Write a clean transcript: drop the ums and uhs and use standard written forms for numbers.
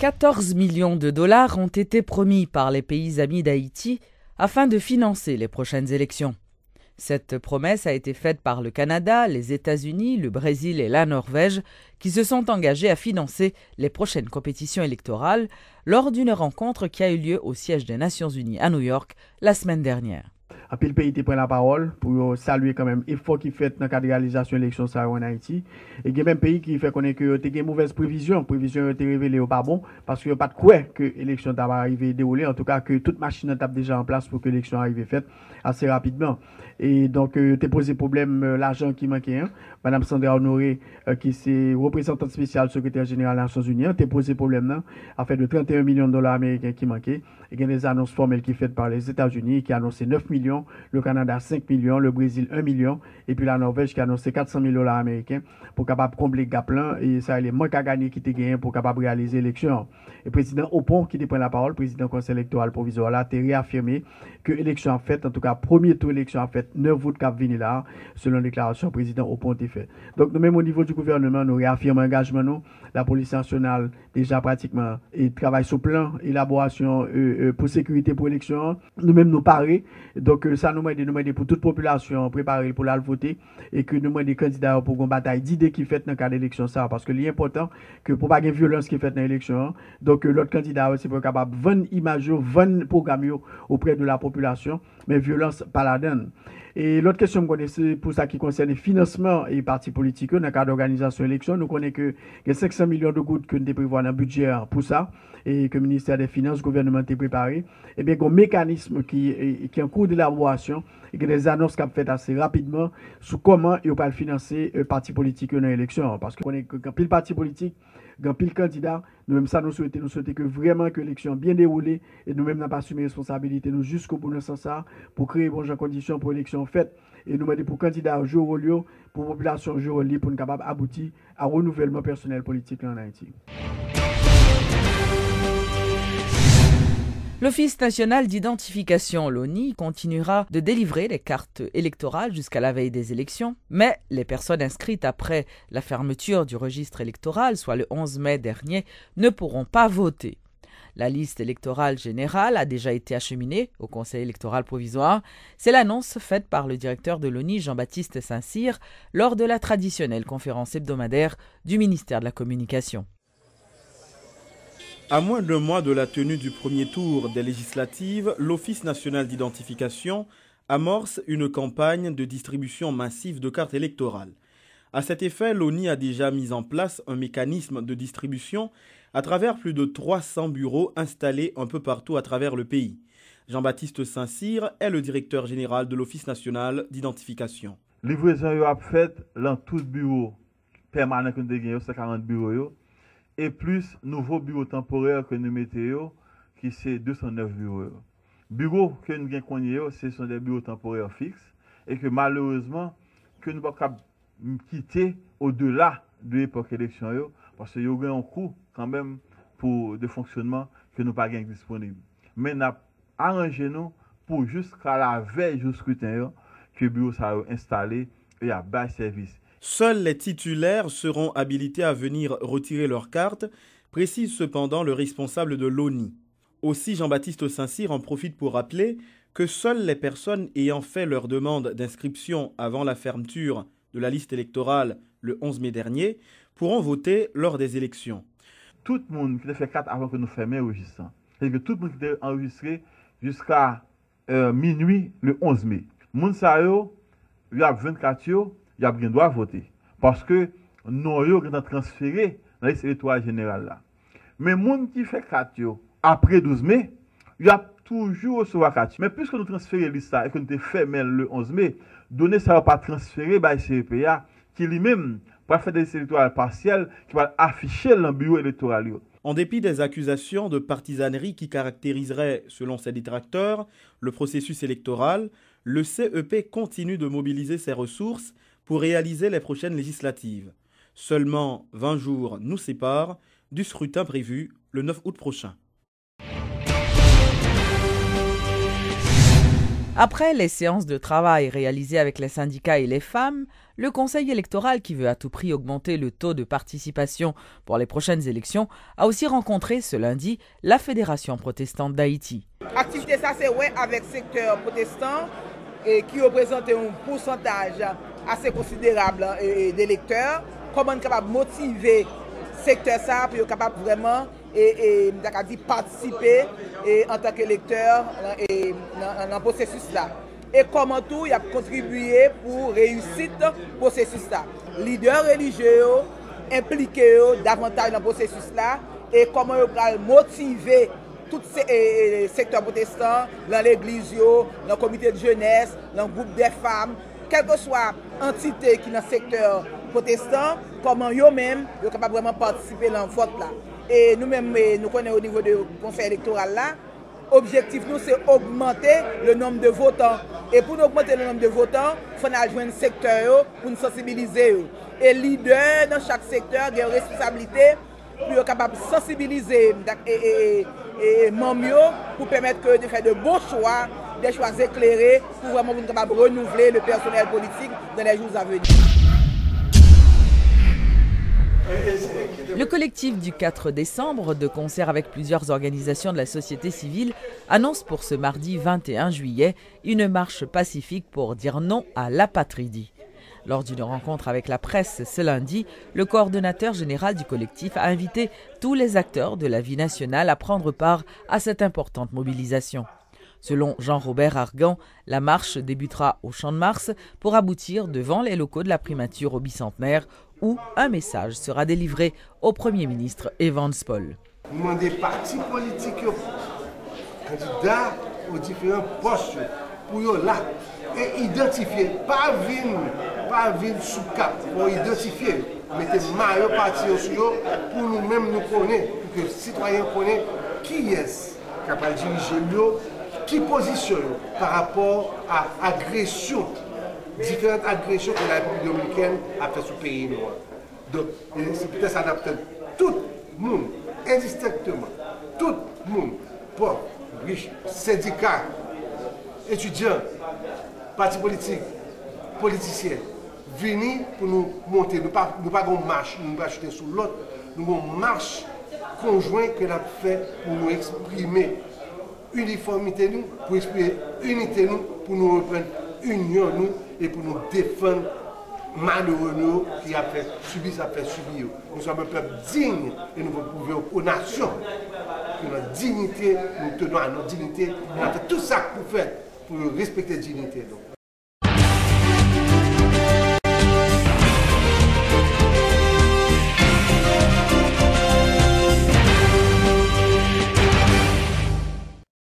14 millions de dollars ont été promis par les pays amis d'Haïti afin de financer les prochaines élections. Cette promesse a été faite par le Canada, les États-Unis, le Brésil et la Norvège qui se sont engagés à financer les prochaines compétitions électorales lors d'une rencontre qui a eu lieu au siège des Nations Unies à New York la semaine dernière. En pile pays qui prend la parole pour saluer quand même l'effort qui fait dans le cadre de réalisation de l'élection en Haïti. Et il y a même pays qui fait connaître que il y a une mauvaise prévision. Prévision a été révélée au pas bon parce qu'il n'y a pas de quoi que l'élection va arriver déroulée. En tout cas, que toute machine est déjà en place pour que l'élection arrive faite assez rapidement. Et donc, tu as posé problème l'argent qui manquait. Hein? Madame Sandra Honoré, qui est représentante spéciale secrétaire général des Nations Unies, tu as posé problème à fait de 31 millions de dollars américains qui manquaient. Et il y a des annonces formelles qui sont faites par les États-Unis qui ont annoncé 9 millions, le Canada 5 millions, le Brésil 1 million, et puis la Norvège qui a annoncé 400 000 dollars américains pour capable combler le gap là. Et ça, il est manque à gagner qui était gagné pour capable réaliser l'élection. Et le président Opon, qui prend la parole, président du Conseil électoral provisoire, là, a réaffirmé que l'élection en fait, en tout cas, premier tour élection en fait, 9 août cap vini là, selon la déclaration du président Opon été fait. Donc, nous même au niveau du gouvernement, nous réaffirmons l'engagement, nous, la police nationale, déjà pratiquement, et travaille sur plan, élaboration pour sécurité pour l'élection. Nous-mêmes, nous parer. Donc, ça nous aide pour toute population préparer pour la voter et que nous aide des candidats pour une bataille d'idées qui fait dans le cadre de l'élection. Ça, parce que l'important, que pour pas qu'il y ait violence qui est faite dans l'élection, donc l'autre candidat aussi pour capable de vendre image, vendre programme auprès de la population, mais violence pas la donne. Et l'autre question, c'est pour ça qui concerne le financement et les partis politiques dans le cadre d'organisation d'élection. Nous connaissons que il y a 500 millions de gouttes que nous devons prévoir dans le budget pour ça et que le ministère des Finances, le gouvernement a préparé. Et bien, il y a un mécanisme qui est en cours d'élaboration et que des annonces qui sont faites assez rapidement sur comment ils vont financer les partis politiques dans l'élection. Parce que quand pile parti politique, quand pile candidat, nous-mêmes ça nous souhaitons que vraiment que l'élection bien déroulée et nous-mêmes n'avons pas assumé responsabilité nous jusqu'au bout de ça pour créer bonnes conditions pour l'élection faite et nous mettons pour candidats jour au lieu, pour population jour au lieu pour nous capable aboutir à un renouvellement personnel politique en Haïti. L'Office national d'identification, l'ONI, continuera de délivrer les cartes électorales jusqu'à la veille des élections, mais les personnes inscrites après la fermeture du registre électoral, soit le 11 mai dernier, ne pourront pas voter. La liste électorale générale a déjà été acheminée au Conseil électoral provisoire. C'est l'annonce faite par le directeur de l'ONI, Jean-Baptiste Saint-Cyr, lors de la traditionnelle conférence hebdomadaire du ministère de la Communication. À moins d'un mois de la tenue du premier tour des législatives, l'Office national d'identification amorce une campagne de distribution massive de cartes électorales. À cet effet, l'ONI a déjà mis en place un mécanisme de distribution à travers plus de 300 bureaux installés un peu partout à travers le pays. Jean-Baptiste Saint-Cyr est le directeur général de l'Office national d'identification. Livraison est faite dans tous bureaux permanents que nous avons, 140 bureaux. Et plus nouveaux bureaux temporaires que nous mettons, qui c'est 209 bureaux. Bureaux que nous avons, ce sont des bureaux temporaires fixes et que malheureusement, que nous ne pouvons pas quitter au-delà de l'époque élection parce qu'il y a un coût quand même pour de fonctionnement que nous n'avons pas disponible. Mais nous avons arrangé nous pour jusqu'à la veille du scrutin que le bureau soit installé et à bas service. Seuls les titulaires seront habilités à venir retirer leurs cartes, précise cependant le responsable de l'ONI. Aussi, Jean-Baptiste Saint-Cyr en profite pour rappeler que seules les personnes ayant fait leur demande d'inscription avant la fermeture de la liste électorale le 11 mai dernier pourront voter lors des élections. Tout le monde qui a fait carte avant que nous fermions le registre, c'est-à-dire que tout le monde qui a enregistré jusqu'à minuit le 11 mai. Moun sa yo, il y a 24 jours, il y a bien droit à voter. Parce que nous avons transféré dans la liste électorale générale là. Mais les gens qui fait 4 jours après 12 mai, il y a toujours recevoir 4. Mais puisque nous transférons la liste et que nous avons fait le 11 mai, donner ça va pas transférer par le CEPA qui lui-même va faire des listes électorales partielles qui va afficher dans le bureau électoral. En dépit des accusations de partisanerie qui caractériseraient, selon ses détracteurs, le processus électoral, le CEP continue de mobiliser ses ressources pour réaliser les prochaines législatives. Seulement 20 jours nous séparent du scrutin prévu le 9 août prochain. Après les séances de travail réalisées avec les syndicats et les femmes, le Conseil électoral, qui veut à tout prix augmenter le taux de participation pour les prochaines élections, a aussi rencontré ce lundi la Fédération protestante d'Haïti. L'activité, ça c'est ouais, avec le secteur protestant qui représente un pourcentage assez considérable d'électeurs. Comment on est capable de motiver le secteur ça pour être capable vraiment participer en tant qu'électeur dans le processus là. Et comment tout il a contribué pour réussir le processus là. Leaders religieux impliqués davantage dans le processus là et comment ils peuvent motiver tous ces secteurs protestants dans l'église, dans le comité de jeunesse, dans le groupe des femmes, quelle que soit l'entité qui est dans le secteur protestant, comment eux-mêmes sont capables vraiment participer dans le vote là. Et nous-mêmes, nous connaissons au niveau du conseil électoral là, l'objectif nous c'est augmenter le nombre de votants. Et pour nous augmenter le nombre de votants, il faut joindre un secteur pour nous sensibiliser. Et leader dans chaque secteur a une responsabilité pour être capable de sensibiliser et mieux pour permettre de faire de bons choix, des choix éclairés pour vraiment être capable de renouveler le personnel politique dans les jours à venir. Le collectif du 4 décembre, de concert avec plusieurs organisations de la société civile, annonce pour ce mardi 21 juillet une marche pacifique pour dire non à l'apatridie. Lors d'une rencontre avec la presse ce lundi, le coordonnateur général du collectif a invité tous les acteurs de la vie nationale à prendre part à cette importante mobilisation. Selon Jean-Robert Argan, la marche débutera au Champ de Mars pour aboutir devant les locaux de la primature au bicentenaire où un message sera délivré au Premier ministre Evans Paul. Nous demandons des partis politiques, candidats aux différents postes, pour eux là, et identifier, pas venir sous cap, pour identifier, mettez maillot parti pour nous-mêmes nous connaître, pour que les citoyens connaissent qui est capable de diriger, qui positionne par rapport à agression, différentes agressions que la République dominicaine a fait sur le pays noir. Donc, c'est peut-être s'adapter tout le monde, indistinctement, tout le monde, pauvre, riche, syndicats, étudiants, partis politiques, politiciens, venir pour nous monter. Nous pas une marche, nous pas acheter sur l'autre, nous avons une marche conjointe que nous avons fait pour nous exprimer uniformité nous, pour exprimer unité nous, pour nous reprendre union nous et pour nous défendre malheureux nous qui a fait subir ça fait subir. Nous sommes un peuple digne et nous pouvons prouver aux nations que notre dignité, nous tenons à notre dignité, nous avons fait tout ça pour faire pour respecter la dignité. Donc.